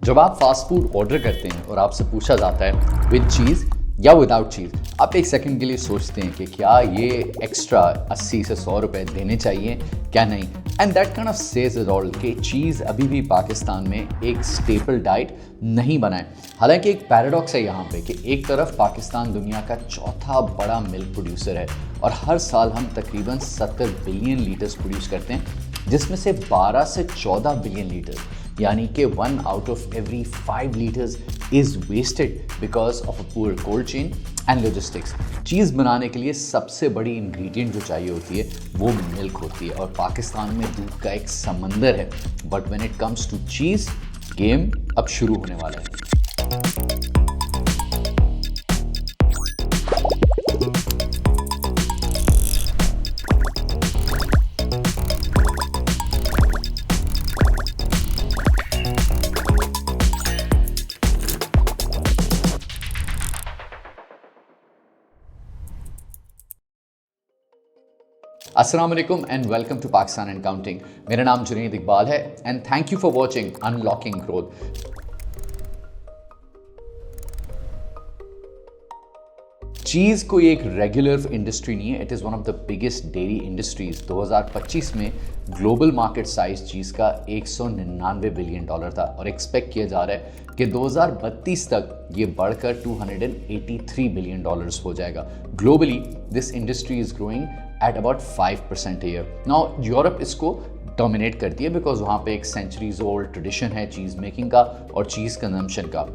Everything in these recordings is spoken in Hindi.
जब आप फास्ट फूड ऑर्डर करते हैं और आपसे पूछा जाता है विद चीज़ या विदाउट चीज़, आप एक सेकंड के लिए सोचते हैं कि क्या ये एक्स्ट्रा 80 से 100 रुपए देने चाहिए, क्या नहीं। And that kind of says it all कि चीज़ अभी भी पाकिस्तान में एक स्टेपल डाइट नहीं बना है। हालांकि एक पैराडॉक्स है यहाँ पे कि एक तरफ पाकिस्तान दुनिया का चौथा बड़ा मिल्क प्रोड्यूसर है और हर साल हम तकरीबन 70 बिलियन लीटर्स प्रोड्यूस करते हैं, जिसमें से 12 से 14 बिलियन लीटर यानी कि 1 out of every 5 liters is wasted because of a poor cold chain and logistics। चीज़ बनाने के लिए सबसे बड़ी इंग्रेडिएंट जो चाहिए होती है वो मिल्क होती है और पाकिस्तान में दूध का एक समंदर है। But when it comes to cheese, game अब शुरू होने वाला है। अस्सलाम वालेकुम and welcome to Pakistan and counting. मेरा नाम जुनैद इकबाल है and thank you for watching unlocking growth. Cheese कोई एक रेगुलर इंडस्ट्री नहीं है, it is one of the biggest dairy industries. 2025 में ग्लोबल मार्केट साइज चीज़ का 199 बिलियन डॉलर था और एक्सपेक्ट किया जा रहा है कि 2032 तक ये बढ़कर 283 बिलियन डॉलर्स हो जाएगा। Globally this industry is growing at about 5% year. Now Europe इसको डोमिनेट करती है बिकॉज वहाँ पे एक सेंचुरीज ओल्ड ट्रेडिशन है चीज़ मेकिंग का और चीज़ कंजम्पशन का।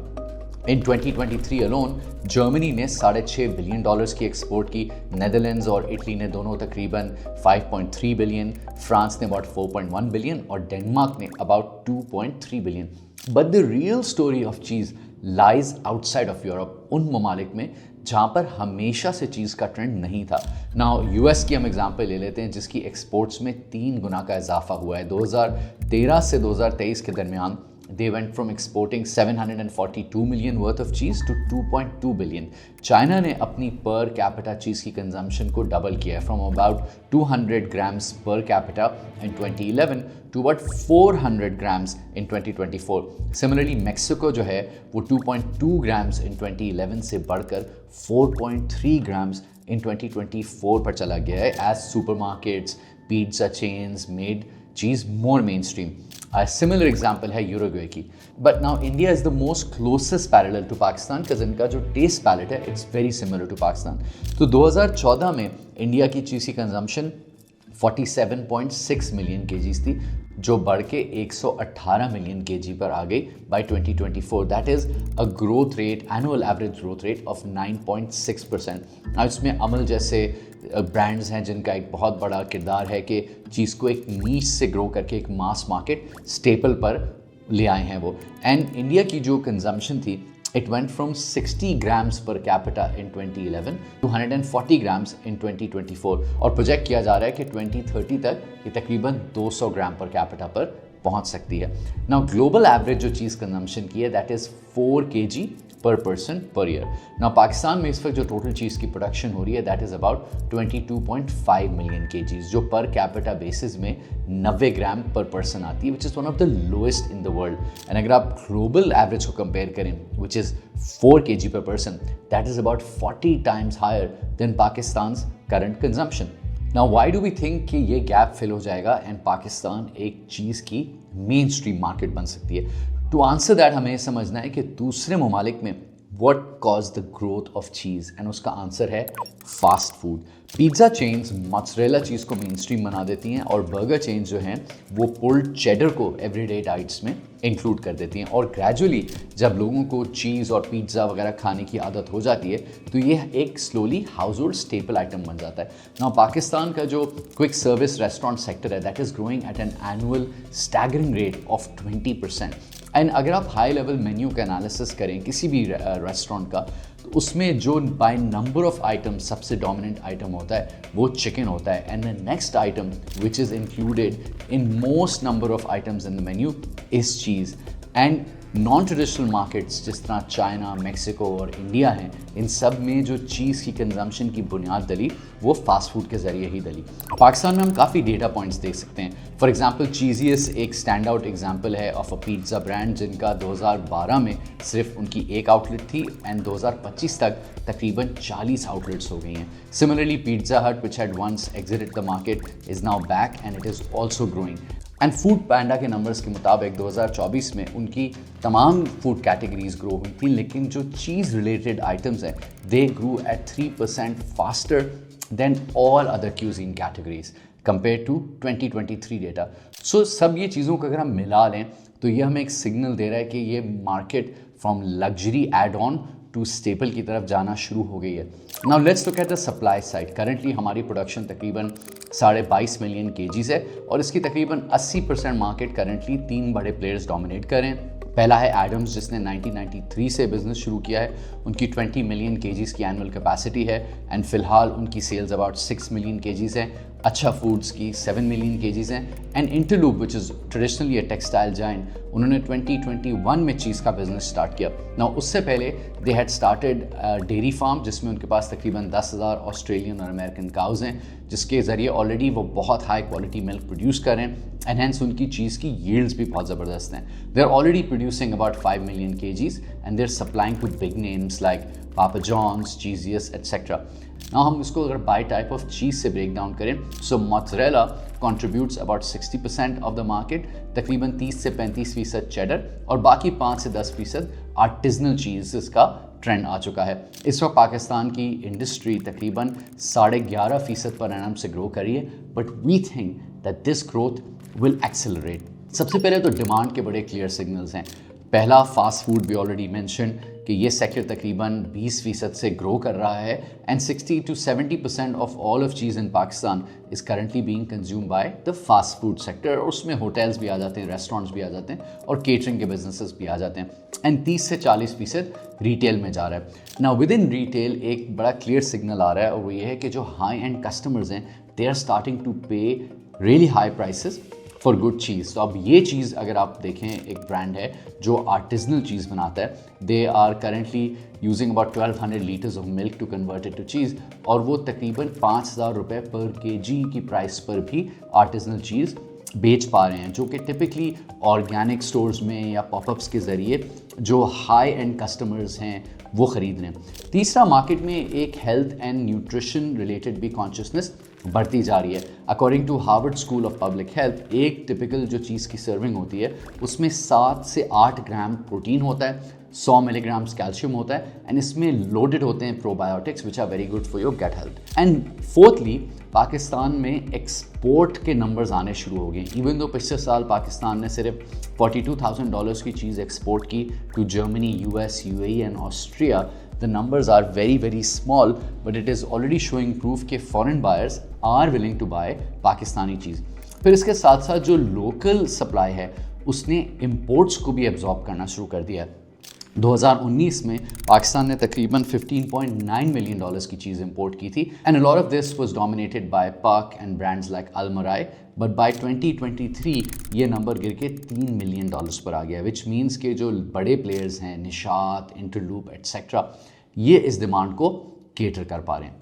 इन 2023 अलोन जर्मनी ने 6.5 बिलियन डॉलर्स की एक्सपोर्ट की, नेदरलैंड्स और इटली ने दोनों तकरीबन 5.3 बिलियन, फ्रांस ने अबाउट 4.1 बिलियन और डेनमार्क ने about 2.3 billion. But the real story of cheese lies outside of Europe, उन ममालिक में जहाँ पर हमेशा से चीज़ का ट्रेंड नहीं था। नाउ यूएस की हम एग्जांपल ले लेते हैं जिसकी एक्सपोर्ट्स में 3 गुना का इजाफा हुआ है। 2013 से 2023 के दरमियान they went from exporting 742 million worth of cheese to 2.2 billion। China ने अपनी पर कैपिटा चीज़ की कंजम्पशन को डबल किया है from about 200 grams per capita in 2011 to about 400 grams in 2024। Similarly Mexico जो है वो 2.2 ग्राम्स इन 2011 से बढ़कर 4.3 ग्राम्स इन 2024 पर चला गया है as supermarkets, pizza chains made cheese more mainstream. A similar example है यूरुग्वे की। But now India is the most closest parallel to Pakistan because इनका जो टेस्ट पैलेट है it's very similar to Pakistan। तो 2014 में इंडिया की चीज़ की कंजम्पशन 47.6 मिलियन केजीज थी जो बढ़ के 118 मिलियन केजी पर आ गई by 2024। That is a growth rate, annual average growth rate of 9.6%। अब इसमें अमल जैसे ब्रांड्स हैं जिनका एक बहुत बड़ा किरदार है कि चीज़ को एक नीश से ग्रो करके एक मास मार्केट स्टेपल पर ले आए हैं वो। एंड इंडिया की जो कंजम्पशन थी it went from 60 grams per capita in 2011 to 140 grams in 2024 और प्रोजेक्ट किया जा रहा है कि 2030 तक ये तकरीबन 200 ग्राम पर कैपिटा पर पहुंच सकती है। नाउ ग्लोबल एवरेज जो चीज़ कंजम्पशन की है that is 4 kg per person per year. Now Pakistan में इस वक्त जो टोटल चीज़ की प्रोडक्शन हो रही है that is about 22.5 million KGs जो पर कैपिटा बेसिस में 90 ग्राम पर पर्सन आती है which is one of the lowest in the world. And अगर आप ग्लोबल एवरेज को कंपेयर करें which is 4 kg per person that is about 40 times higher than Pakistan current consumption. Now why do we think कि ये गैप फिल हो जाएगा एंड पाकिस्तान एक चीज़ की मेन स्ट्रीम मार्केट बन सकती है? टू आंसर दैट हमें समझना है कि दूसरे ममालिक में what cause the growth of cheese and उसका आंसर है fast food. Pizza chains mozzarella cheese को मेन स्ट्रीम बना देती हैं और बर्गर चेन्स जो हैं वो पुल्ड चेडर को एवरीडे डाइट्स में इंक्लूड कर देती हैं और ग्रेजुअली जब लोगों को चीज़ और पिज़्ज़ा वगैरह खाने की आदत हो जाती है तो ये एक slowly house hold staple item बन जाता है। नाउ पाकिस्तान का जो क्विक सर्विस रेस्टोरेंट सेक्टर है that is growing at an annual staggering rate of 20%। And अगर आप हाई लेवल मेन्यू का एनालिसिस करें किसी भी रेस्टोरेंट का तो उसमें जो बाय नंबर ऑफ आइटम सबसे डोमिनेंट आइटम होता है वो चिकन होता है and the next item which is included in most number of items in the menu is cheese. And non traditional markets जिस तरह चाइना, मेक्सिको और इंडिया हैं, इन सब में जो चीज़ की कंजम्पशन की बुनियाद डली वो फास्ट फूड के ज़रिए ही डली। पाकिस्तान में हम काफ़ी डेटा पॉइंट्स देख सकते हैं। फॉर एग्जांपल चीज़ियस एक स्टैंड आउट एग्जांपल है ऑफ अ पिज़्ज़ा ब्रांड जिनका 2012 में सिर्फ उनकी एक आउटलेट थी एंड 2025 तक तकरीबन 40 आउटलेट्स हो गई हैं। Similarly Pizza Hut which had once exited the market is now back and it is also growing. And Foodpanda के नंबर्स के मुताबिक 2024 में उनकी तमाम फूड कैटेगरीज ग्रो हुई थी, लेकिन जो चीज़ रिलेटेड आइटम्स हैं they grew at 3% faster than all other cuisine categories compare to 2023 data. So सब ये चीज़ों को अगर हम मिला लें तो ये हमें एक सिग्नल दे रहा है कि ये market from luxury add on to staple की तरफ जाना शुरू हो गई है। Now let's look at the supply side. Currently हमारी प्रोडक्शन तकरीबन 22.5 मिलियन केजीज है और इसकी तकरीबन 80% मार्केट करंटली 3 बड़े प्लेयर्स डोमिनेट कर रहे हैं। पहला है एडम्स जिसने 1993 से बिजनेस शुरू किया है, उनकी 20 मिलियन केजीज की एनुअल कैपेसिटी है एंड फिलहाल उनकी सेल्स अबाउट 6 मिलियन केजीज हैं। अच्छा फूड्स की 7 मिलियन केजीज हैं and Interloop which is traditionally a textile giant, उन्होंने 2021 में चीज़ का बिजनेस स्टार्ट किया। ना उससे पहले they had started dairy farm जिसमें उनके पास तकरीबन 10,000 ऑस्ट्रेलियन और अमेरिकन काउज हैं, जिसके ज़रिए ऑलरेडी वो बहुत हाई क्वालिटी मिल्क प्रोड्यूस कर रहे हैं एंड हेंस उनकी चीज़ की यील्ड्स भी बहुत ज़बरदस्त हैं। They are already producing about 5 million kgs and they are supplying to big names like Papa John's, Cheezious etcetera. ना हम इसको अगर बाय टाइप ऑफ चीज़ से ब्रेक डाउन करें, सो mozzarella contributes about 60% of the market, तकरीबन 30 से 35% चेडर और बाकी 5 से 10% आर्टिजनल चीज़ का ट्रेंड आ चुका है। इस वक्त पाकिस्तान की इंडस्ट्री तकरीबन 11.5% पर एनम से ग्रो कर रही है, but we think that this growth will accelerate. सबसे पहले तो डिमांड के बड़े क्लियर सिग्नल्स हैं। पहला फास्ट फूड भी ऑलरेडी मैंशन कि ये सेक्टर तकरीबन 20% से ग्रो कर रहा है and 60 to 70% of all of cheese in Pakistan is currently being consume by the fast food sector. और उसमें होटल्स भी आ जाते हैं, रेस्टोरेंट्स भी आ जाते हैं और केटरिंग के बिजनेसेस भी आ जाते हैं एंड 30 से 40% रिटेल में जा रहा है। नाउ विद इन रिटेल एक बड़ा क्लियर सिग्नल आ रहा है और वो ये है कि जो हाई एंड कस्टमर्स हैं they are starting to pay really high prices for good cheese. तो अब ये चीज़ अगर आप देखें, एक ब्रांड है जो आर्टिजनल चीज़ बनाता है, they are currently using about 1200 litres of milk to convert it to cheese और वो तकरीबन 5,000 रुपये पर केजी की प्राइस पर भी आर्टिजनल चीज़ बेच पा रहे हैं, जो कि टिपिकली ऑर्गेनिक स्टोर्स में या पॉपअप्स के ज़रिए जो हाई एंड कस्टमर्स हैं वो ख़रीद रहे हैं। तीसरा, मार्केट में एक हेल्थ एंड न्यूट्रिशन रिलेटेड भी कॉन्शियसनेस बढ़ती जा रही है। According to Harvard School of Public Health, एक टिपिकल जो चीज़ की सर्विंग होती है उसमें 7 से 8 ग्राम प्रोटीन होता है, 100 मिलीग्राम्स कैल्शियम होता है एंड इसमें लोडेड होते हैं probiotics which are very good for your gut health. And fourthly, Pakistan में एक्सपोर्ट के नंबर्स आने शुरू हो गए। इवन दो पिछले साल पाकिस्तान ने सिर्फ $42,000 की चीज़ एक्सपोर्ट की to Germany, US, UAE and Austria, the numbers are very small, but it is already showing proof कि foreign buyers are willing to buy Pakistani cheese. फिर इसके साथ साथ जो लोकल सप्लाई है उसने इम्पोर्ट्स को भी एब्जॉर्ब करना शुरू कर दिया है। 2019 में पाकिस्तान ने तकरीबन $15.9 मिलियन की चीज़ इंपोर्ट की थी and a lot of this was dominated by Puck and brands like Almarai, but by 2023 ये नंबर गिर के $3 मिलियन पर आ गया, विच मीन्स के जो बड़े प्लेयर्स हैं निशात, इंटरलूप एट्सेट्रा, ये इस डिमांड को केटर कर पा रहे हैं।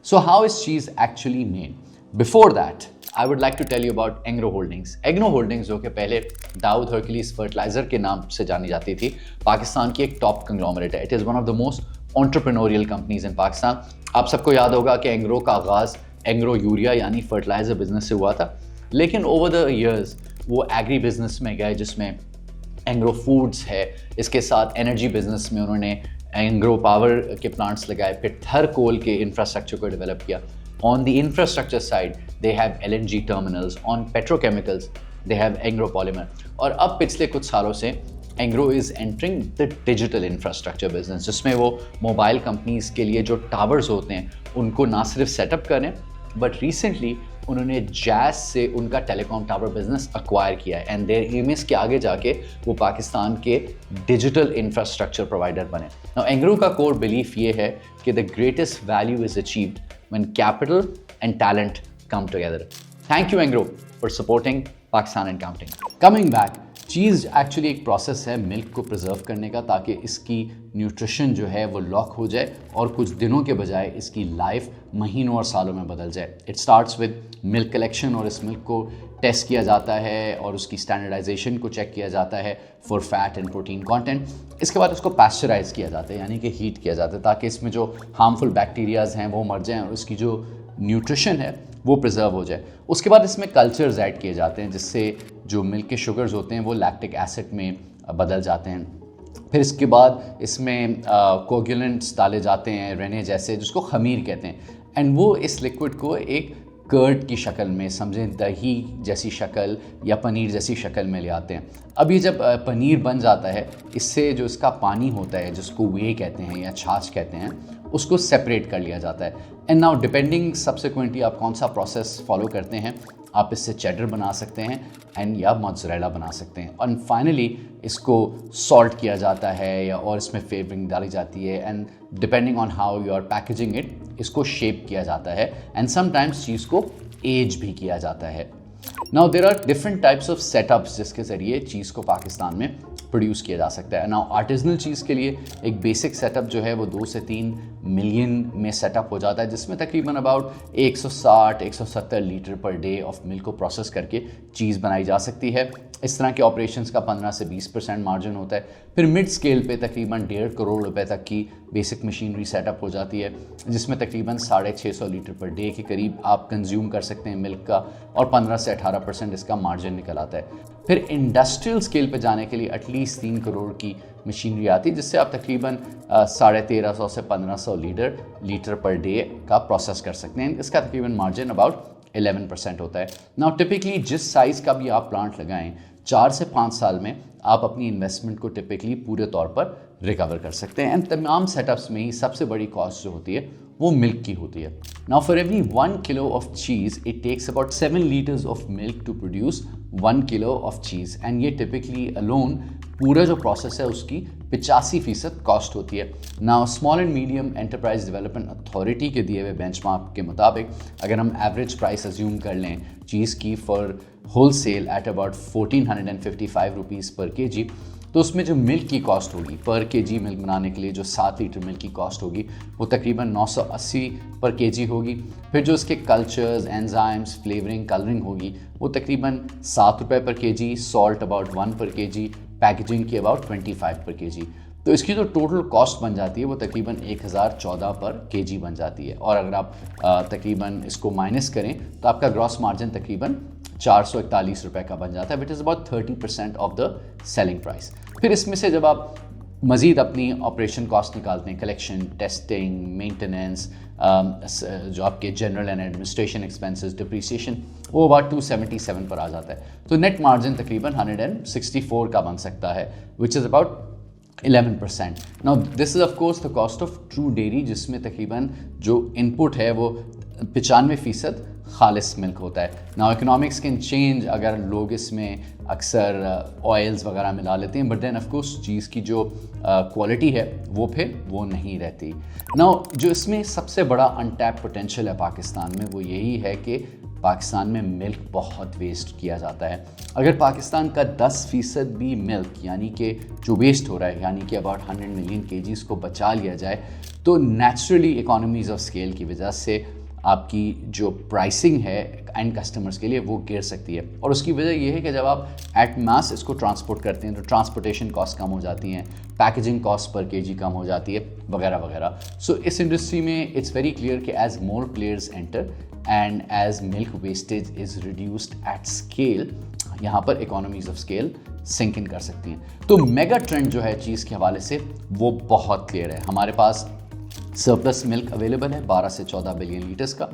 So how is cheese actually made? Before that I would like to tell you about Engro Holdings. Engro Holdings जो कि पहले दाऊद हर्कुलिस फर्टिलाइजर के नाम से जानी जाती थी, पाकिस्तान की एक टॉप कंग्लोमरेट है। It is one of the most entrepreneurial companies in Pakistan. आप सबको याद होगा कि एंग्रो का आगाज़ एंग्रो यूरिया यानी फर्टिलाइजर बिजनेस से हुआ था, लेकिन ओवर द ईयर्स वो एग्री बिजनेस में गए जिसमें एंग्रो फूड्स है, इसके साथ एनर्जी बिजनेस में उन्होंने एंग्रो पावर के प्लांट्स लगाए, फिर थर कोल के इंफ्रास्ट्रक्चर को डेवलप किया। On the infrastructure side, they have LNG terminals. On petrochemicals, they have Engro Polymer. और अब पिछले कुछ सालों से Engro is entering the digital infrastructure business, जिसमें वो मोबाइल कंपनीज के लिए जो टावर्स होते हैं उनको ना सिर्फ सेटअप करें, बट रिसेंटली उन्होंने जैज से उनका टेलीकॉम टावर बिजनेस अक्वायर किया है एंड देयर एम इज के आगे जाके वो पाकिस्तान के डिजिटल इंफ्रास्ट्रक्चर प्रोवाइडर बने। नाउ एंग्रो का कोर बिलीफ ये है कि the greatest value is achieved when capital and talent come together. Thank you, Engro, for supporting Pakistan and Counting. Coming back, cheese actually एक प्रोसेस है मिल्क को प्रिजर्व करने का, ताकि इसकी न्यूट्रिशन जो है वो लॉक हो जाए और कुछ दिनों के बजाय इसकी लाइफ महीनों और सालों में बदल जाए। It starts with milk collection, और इस मिल्क को टेस्ट किया जाता है और उसकी स्टैंडर्डाइजेशन को चेक किया जाता है for fat and protein content. इसके बाद उसको पैस्चराइज किया जाता है, यानी कि हीट किया जाता है, ताकि इसमें जो हार्मफुल बैक्टीरियाज हैं वो मर जाएं और उसकी जो न्यूट्रिशन है वो प्रिजर्व हो जाए। उसके बाद इसमें कल्चर्स ऐड किए जाते हैं, जिससे जो मिल्क के शुगर्स होते हैं वो लैक्टिक एसिड में बदल जाते हैं। फिर इसके बाद इसमें कोगुलेंट्स डाले जाते हैं, रेने जैसे, जिसको खमीर कहते हैं, एंड वो इस लिक्विड को एक कर्ड की शक्ल में, समझें दही जैसी शक्ल या पनीर जैसी शक्ल में ले आते हैं। अब ये जब पनीर बन जाता है, इससे जो इसका पानी होता है, जिसको वे कहते हैं या छाछ कहते हैं, उसको सेपरेट कर लिया जाता है। एंड नाउ डिपेंडिंग सब्सिक्वेंटली आप कौन सा प्रोसेस फॉलो करते हैं, आप इससे चेडर बना सकते हैं एंड या मोज़रेला बना सकते हैं। और फाइनली इसको सॉल्ट किया जाता है या और इसमें फ्लेवरिंग डाली जाती है, and depending on how you are packaging it, इसको शेप किया जाता है एंड समटाइम्स चीज़ को एज भी किया जाता है। Now there are different types of setups जिसके ज़रिए चीज़ को पाकिस्तान में प्रोड्यूस किया जा सकता है। नाउ आर्टिजनल चीज़ के लिए एक बेसिक सेटअप जो है वो 2 से 3 मिलियन में सेटअप हो जाता है, जिसमें तकरीबन about 160-170 litre per day of milk को प्रोसेस करके चीज़ बनाई जा सकती है। इस तरह के ऑपरेशंस का 15 से 20% मार्जिन होता है। फिर मिड स्केल पे तकरीबन 1.5 करोड़ रुपए तक की बेसिक मशीनरी सेटअप हो जाती है, जिसमें तकरीबन 650 लीटर पर डे के करीब आप कंज्यूम कर सकते हैं मिल्क का, और 15 से 18% इसका मार्जिन निकल आता है। फिर इंडस्ट्रियल स्केल पे जाने के लिए एटलीस्ट 3 करोड़ की मशीनरी आती है, जिससे आप तकरीबन 1350 से 1500 लीटर पर डे का प्रोसेस कर सकते हैं। इसका तकरीबन मार्जिन अबाउट 11% होता है। नाउ टिपिकली जिस साइज़ का भी आप प्लांट लगाएं, 4 से 5 साल में आप अपनी इन्वेस्टमेंट को टिपिकली पूरे तौर पर रिकवर कर सकते हैं। एंड तमाम सेटअप्स में ही सबसे बड़ी कॉस्ट जो होती है वो मिल्क की होती है। Now for every 1 kilo of cheese it takes about 7 litres of milk to produce 1 kilo of cheese, and ये टिपिकली अलोन पूरा जो प्रोसेस है उसकी 85% कॉस्ट होती है। Now small and medium enterprise development authority के दिए हुए बेंचमार्क के मुताबिक अगर हम एवरेज प्राइस अज्यूम कर लें चीज़ की for wholesale at about 1455 rupees per kg, तो उसमें जो मिल्क की कॉस्ट होगी पर केजी मिल्क बनाने के लिए, जो 7 लीटर मिल्क की कॉस्ट होगी वो तकरीबन 980 पर केजी होगी। फिर जो उसके कल्चर्स, एंजाइम्स, फ्लेवरिंग, कलरिंग होगी वो तकरीबन 7 रुपये पर केजी, सॉल्ट अबाउट 1 पर केजी, पैकेजिंग की अबाउट 25 पर केजी। तो इसकी जो टोटल कॉस्ट बन जाती है वो तकरीबन 1014 पर केजी बन जाती है। और अगर आप तकरीबन इसको माइनस करें तो आपका ग्रॉस मार्जिन तकरीबन 441 रुपये का बन जाता है, which is about 30% of the selling price. फिर इसमें से जब आप मज़ीद अपनी ऑपरेशन कॉस्ट निकालते हैं, कलेक्शन, टेस्टिंग, मेंटेनेंस, जो आपके general and administration expenses, depreciation, वो अबाउट 277 पर आ जाता है। तो नेट मार्जिन तकरीबन 164 का बन सकता है, which is about 11%। Now this is of course the cost of true dairy, जिसमें तकरीबन जो इनपुट है वो 95% खालिस मिल्क होता है। नाउ इकोनॉमिक्स कैन चेंज अगर लोग इसमें अक्सर ऑयल्स वगैरह मिला लेते हैं, बट देन ऑफ कोर्स चीज़ की जो क्वालिटी है वो फिर वो नहीं रहती। नाउ जो इसमें सबसे बड़ा अनटैप पोटेंशियल है पाकिस्तान में वो यही है कि पाकिस्तान में मिल्क बहुत वेस्ट किया जाता है। अगर पाकिस्तान का 10% भी मिल्क यानी कि जो वेस्ट हो रहा है, यानी कि अबाउट 100 मिलियन केजीज़ को बचा लिया जाए, तो नेचुरली इकोनॉमीज़ ऑफ स्केल की वजह से आपकी जो प्राइसिंग है एंड कस्टमर्स के लिए वो गिर सकती है। और उसकी वजह ये है कि जब आप एट मास इसको ट्रांसपोर्ट करते हैं तो ट्रांसपोर्टेशन कॉस्ट कम हो जाती हैं, पैकेजिंग कॉस्ट पर केजी कम हो जाती है, वगैरह वगैरह। सो इस इंडस्ट्री में इट्स वेरी क्लियर कि as more players enter and as milk wastage is reduced at scale, यहाँ पर economies of scale sink in कर सकती हैं। तो मेगा ट्रेंड जो है चीज़ के हवाले से वो बहुत क्लियर है। हमारे पास सरप्लस मिल्क अवेलेबल है 12 से 14 बिलियन लीटर्स का।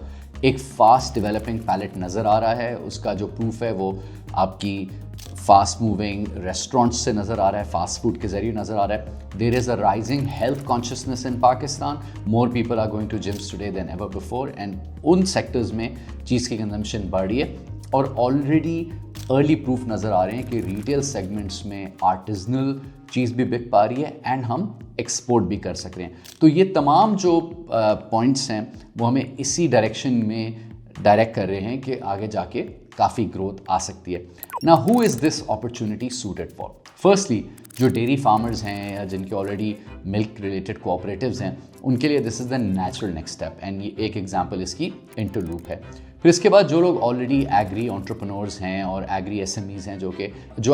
एक फास्ट डेवलपिंग पैलेट नज़र आ रहा है, उसका जो प्रूफ है वो आपकी फास्ट मूविंग रेस्टोरेंट्स से नज़र आ रहा है, फास्ट फूड के ज़रिए नज़र आ रहा है। There is a rising health consciousness in Pakistan, more people are going to gyms today than ever before, and उन सेक्टर्स में चीज़ की कंजम्पशन बढ़ रही है। और ऑलरेडी अर्ली प्रूफ नज़र आ रहे हैं कि रिटेल सेगमेंट्स में आर्टिजनल चीज़ भी बिक पा रही है एंड हम एक्सपोर्ट भी कर सक रहे हैं। तो ये तमाम जो पॉइंट्स हैं वो हमें इसी डायरेक्शन में डायरेक्ट कर रहे हैं कि आगे जाके काफ़ी ग्रोथ आ सकती है। ना who is this opportunity suited for? Firstly जो डेयरी फार्मर्स हैं या जिनके ऑलरेडी मिल्क रिलेटेड कोऑपरेटिव्स हैं, उनके लिए this is the natural next step, and ये एक एग्जांपल इसकी इंटरलूप है। फिर इसके बाद जो लोग ऑलरेडी एग्री एंटरप्रेन्योर्स हैं और एग्री एसएमईज हैं जो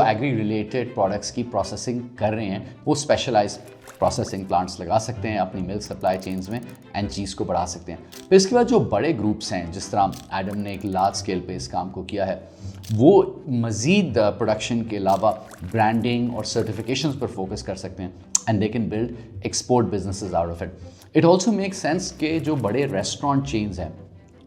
एग्री रिलेटेड प्रोडक्ट्स की प्रोसेसिंग कर रहे हैं, वो स्पेशलाइज प्रोसेसिंग प्लांट्स लगा सकते हैं अपनी मिल्क सप्लाई चेन्स में एंड चीज़ को बढ़ा सकते हैं। फिर इसके बाद जो बड़े ग्रुप्स हैं, जिस तरह एडम ने एक लार्ज स्केल पे इस काम को किया है, वो मज़ीद प्रोडक्शन के अलावा ब्रांडिंग और सर्टिफिकेशंस पर फोकस कर सकते हैं and they can build export businesses out of it. It also make sense कि जो बड़े रेस्टोरेंट चेन्स हैं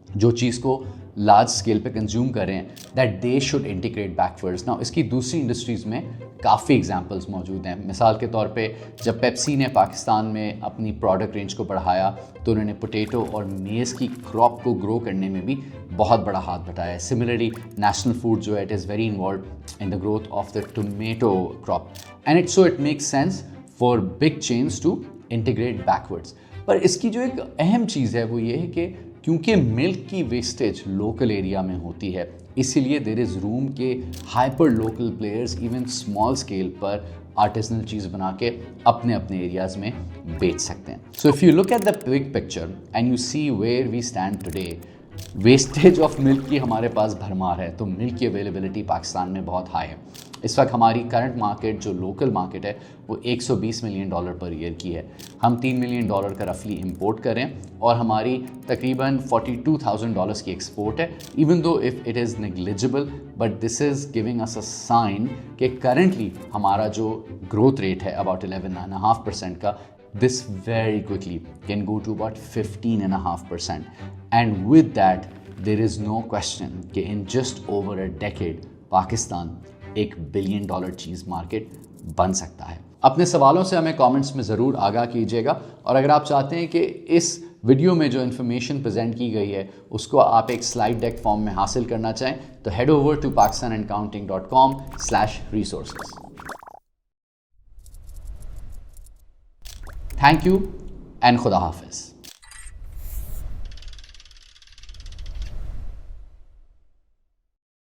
जो चीज़ को लार्ज स्केल पे कंज्यूम कर रहे हैं, that they should integrate backwards. Now इसकी दूसरी इंडस्ट्रीज़ में काफ़ी एग्जांपल्स मौजूद हैं। मिसाल के तौर पे जब पेप्सी ने पाकिस्तान में अपनी प्रोडक्ट रेंज को बढ़ाया तो उन्होंने पोटैटो और मेज़ की क्रॉप को ग्रो करने में भी बहुत बड़ा हाथ बटाया है। सिमिलरली नेशनल फूड जो है, it is very involve in the growth of the tomato crop and it makes sense for big chains to integrate backwards. पर इसकी जो एक अहम चीज़ है वो ये है कि क्योंकि मिल्क की वेस्टेज लोकल एरिया में होती है, इसीलिए देयर इज़ रूम के hyper local players even small scale पर आर्टिसनल चीज़ बना के अपने अपने एरियाज़ में बेच सकते हैं। So if you look at the big picture and you see where we stand today, wastage of milk की हमारे पास भरमार है, तो मिल्क की अवेलेबिलिटी पाकिस्तान में बहुत हाई है। इस वक्त हमारी करंट मार्केट जो लोकल मार्केट है वो $120 मिलियन पर ईयर की है। हम $3 मिलियन का रफली इंपोर्ट करें और हमारी तकरीबन $42,000 की एक्सपोर्ट है। Even though if it is negligible, but this is giving us a sign कि करंटली हमारा जो ग्रोथ रेट है अबाउट 11.5% का, this very quickly can go to about 15.5%, and with that there is no question कि in just over a decade Pakistan $1 billion cheese market बन सकता है। अपने सवालों से हमें कमेंट्स में ज़रूर आगाह कीजिएगा, और अगर आप चाहते हैं कि इस वीडियो में जो इन्फॉर्मेशन प्रेजेंट की गई है उसको आप एक स्लाइड डेक फॉर्म में हासिल करना चाहें तो head over to pakistanandcounting.com/resources। Thank you and खुदा हाफिज़।